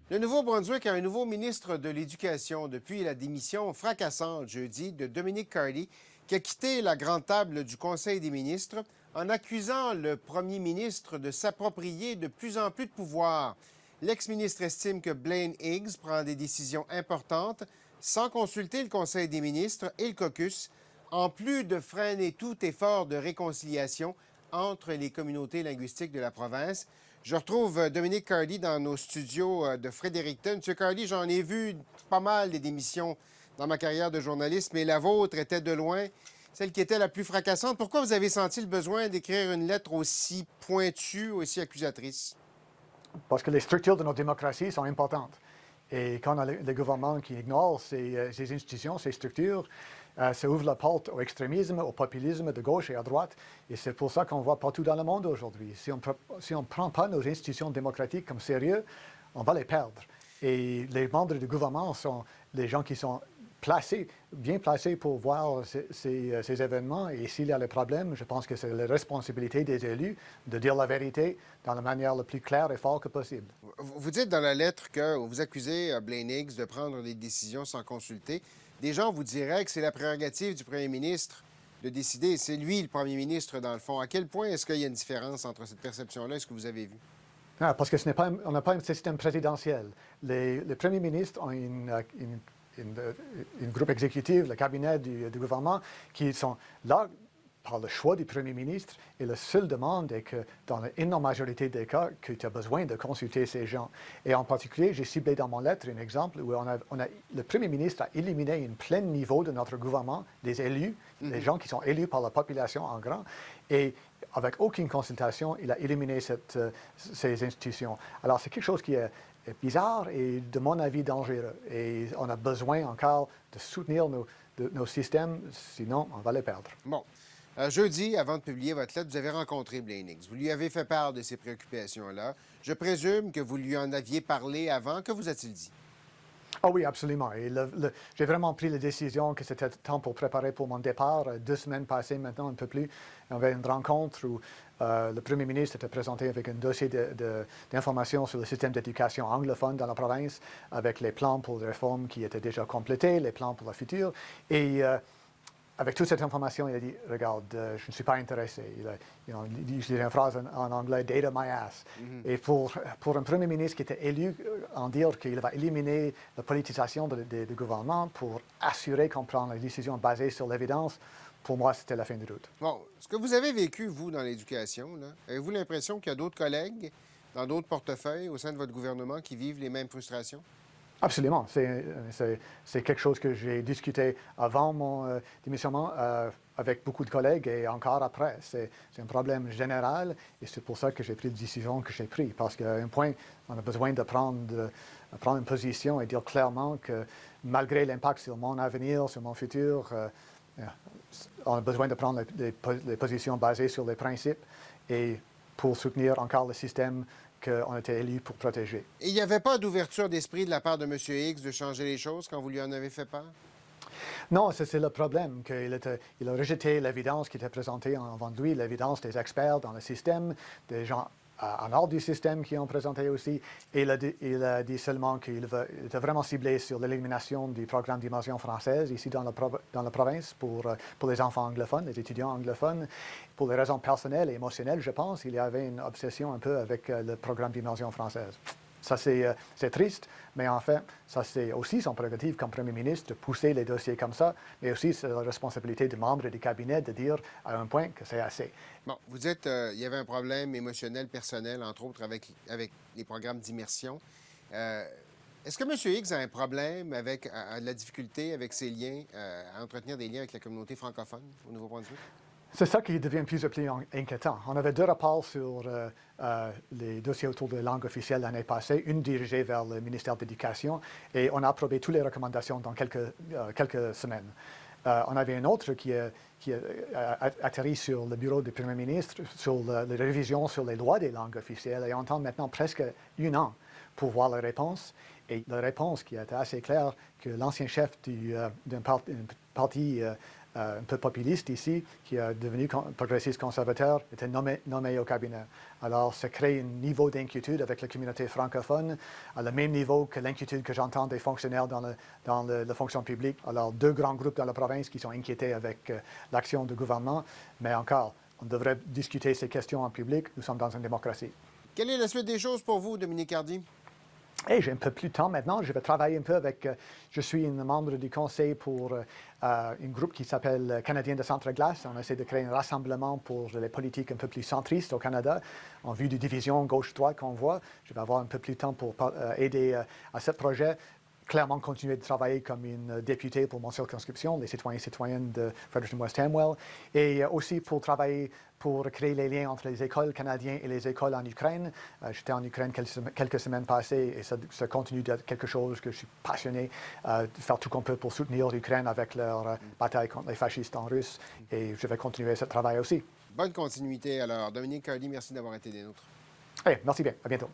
Le Nouveau-Brunswick a un nouveau ministre de l'Éducation depuis la démission fracassante jeudi de Dominic Cardy, qui a quitté la grande table du Conseil des ministres en accusant le premier ministre de s'approprier de plus en plus de pouvoir. L'ex-ministre estime que Blaine Higgs prend des décisions importantes sans consulter le Conseil des ministres et le caucus, en plus de freiner tout effort de réconciliation entre les communautés linguistiques de la province. Je retrouve Dominic Cardy dans nos studios de Fredericton. Monsieur Cardy, j'en ai vu pas mal des démissions dans ma carrière de journaliste, mais la vôtre était de loin celle qui était la plus fracassante. Pourquoi vous avez senti le besoin d'écrire une lettre aussi pointue, aussi accusatrice? Parce que les structures de notre démocratie sont importantes. Et quand on a des gouvernements qui ignorent ces institutions, ces structures, ça ouvre la porte au extrémisme, au populisme de gauche et à droite. Et c'est pour ça qu'on voit partout dans le monde aujourd'hui. Si on ne prend pas nos institutions démocratiques comme sérieux, on va les perdre. Et les membres du gouvernement sont des gens qui sont bien placés pour voir ces événements. Et s'il y a des problèmes, je pense que c'est la responsabilité des élus de dire la vérité dans la manière la plus claire et forte que possible. Vous dites dans la lettre que vous accusez Blaine Higgs de prendre des décisions sans consulter. Des gens vous diraient que c'est la prérogative du premier ministre de décider. C'est lui le premier ministre, dans le fond. À quel point est-ce qu'il y a une différence entre cette perception-là et ce que vous avez vu? Ah, parce que on n'a pas un système présidentiel. Les premiers ministres ont une groupe exécutif, le cabinet du gouvernement, qui sont là par le choix du premier ministre. Et la seule demande est que, dans l'énorme majorité des cas, que tu as besoin de consulter ces gens. Et en particulier, j'ai ciblé dans mon lettre un exemple où le premier ministre a éliminé un plein niveau de notre gouvernement, des élus, des gens qui sont élus par la population en grand. Et avec aucune consultation, il a éliminé ces institutions. Alors, c'est quelque chose qui est bizarre et, de mon avis, dangereux. Et on a besoin encore de soutenir nos systèmes, sinon on va les perdre. Bon. Jeudi, avant de publier votre lettre, vous avez rencontré Blaine Higgs. Vous lui avez fait part de ces préoccupations-là. Je présume que vous lui en aviez parlé avant. Que vous a-t-il dit? Ah oui, absolument. Et j'ai vraiment pris la décision que c'était temps pour préparer pour mon départ. 2 semaines passées maintenant, un peu plus. On avait une rencontre où le premier ministre était présenté avec un dossier d'information sur le système d'éducation anglophone dans la province, avec les plans pour les réformes qui étaient déjà complétés, les plans pour le futur. Et avec toute cette information, il a dit, regarde, je ne suis pas intéressé. Il dit une phrase en anglais, data my ass. Et pour un premier ministre qui était élu, en dire qu'il va éliminer la politisation du gouvernement pour assurer qu'on prend les décisions basées sur l'évidence, pour moi, c'était la fin de route. Bon, ce que vous avez vécu, vous, dans l'éducation, avez-vous l'impression qu'il y a d'autres collègues dans d'autres portefeuilles au sein de votre gouvernement qui vivent les mêmes frustrations? Absolument. C'est quelque chose que j'ai discuté avant mon démissionnement avec beaucoup de collègues et encore après. C'est un problème général et c'est pour ça que j'ai pris la décision que j'ai prise. Parce qu'à un point, on a besoin de prendre une position et dire clairement que malgré l'impact sur mon avenir, sur mon futur, on a besoin de prendre les positions basées sur les principes et pour soutenir encore le système qu'on a été élu pour protéger. Et il n'y avait pas d'ouverture d'esprit de la part de M. Higgs de changer les choses quand vous lui en avez fait part? Non, c'est le problème, qu'il a rejeté l'évidence qui était présentée avant lui, l'évidence des experts dans le système, des gens en hors du système qui ont présenté aussi, et il a dit seulement qu'il était vraiment ciblé sur l'élimination du programme d'immersion française ici dans la province pour les enfants anglophones, les étudiants anglophones. Pour des raisons personnelles et émotionnelles, je pense, il y avait une obsession un peu avec le programme d'immersion française. Ça, c'est triste, mais en fait, ça, c'est aussi son prérogative comme premier ministre de pousser les dossiers comme ça, mais aussi c'est la responsabilité des membres du cabinet de dire à un point que c'est assez. Bon, vous dites il y avait un problème émotionnel, personnel, entre autres, avec les programmes d'immersion. Est-ce que M. Higgs a un problème avec de la difficulté avec ses liens, à entretenir des liens avec la communauté francophone au Nouveau-Brunswick? C'est ça qui devient plus et plus inquiétant. On avait 2 rapports sur les dossiers autour de la langue officielle l'année passée, une dirigée vers le ministère de l'Éducation, et on a approuvé toutes les recommandations dans quelques semaines. On avait un autre qui a atterri sur le bureau du Premier ministre, sur la révision sur les lois des langues officielles, et on attend maintenant presque 1 an pour voir la réponse. Et la réponse qui était assez claire, que l'ancien chef d'un parti un peu populiste ici, qui est devenu progressiste conservateur, était nommé au cabinet. Alors, ça crée un niveau d'inquiétude avec la communauté francophone, à le même niveau que l'inquiétude que j'entends des fonctionnaires dans la fonction publique. Alors, deux grands groupes dans la province qui sont inquiétés avec l'action du gouvernement, mais encore, on devrait discuter ces questions en public. Nous sommes dans une démocratie. Quelle est la suite des choses pour vous, Dominique Hardy? Hey, j'ai un peu plus de temps maintenant. Je vais travailler un peu avec... je suis un membre du conseil pour un groupe qui s'appelle Canadiens de Centre-Glace. On essaie de créer un rassemblement pour les politiques un peu plus centristes au Canada, en vue de division gauche-droite qu'on voit. Je vais avoir un peu plus de temps pour aider à ce projet. Clairement continuer de travailler comme une députée pour mon circonscription, les citoyens et citoyennes de Fredericton-West Amwell, et aussi pour travailler pour créer les liens entre les écoles canadiennes et les écoles en Ukraine. J'étais en Ukraine quelques semaines passées et ça continue d'être quelque chose que je suis passionné de faire tout qu'on peut pour soutenir l'Ukraine avec leur bataille contre les fascistes en russe, et je vais continuer ce travail aussi. Bonne continuité alors. Dominique Hardy, merci d'avoir été des nôtres. Hey, merci bien. À bientôt.